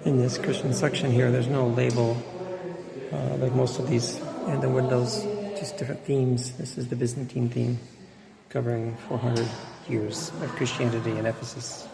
In this Christian section here, there's no label like most of these in the windows, just different themes. This is the Byzantine theme, covering 400 years of Christianity in Ephesus.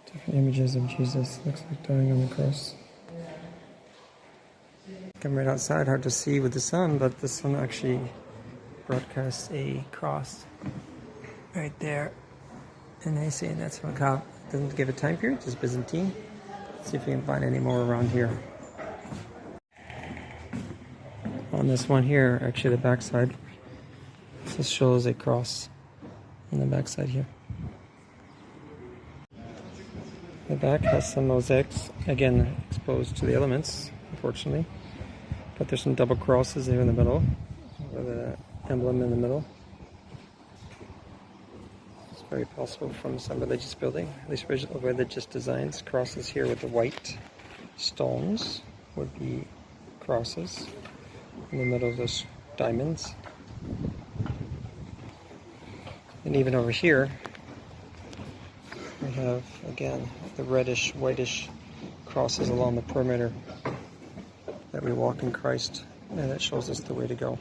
Different images of Jesus, looks like dying on the cross. I'm right outside, hard to see with the sun, but the sun actually broadcasts a cross right there. And they say that's from Cobb. Doesn't give a time period, just Byzantine. Let's see if we can find any more around here. On this one here, actually the backside, this shows a cross on the backside here. The back has some mosaics, again exposed to the elements, unfortunately. But there's some double crosses there in the middle, with an emblem in the middle. It's very possible from some religious building, at least original religious designs. Crosses here with the white stones would be crosses. In the middle, those diamonds. And even over here, we have, again, the reddish, whitish crosses along the perimeter that we walk in Christ, and that shows us the way to go.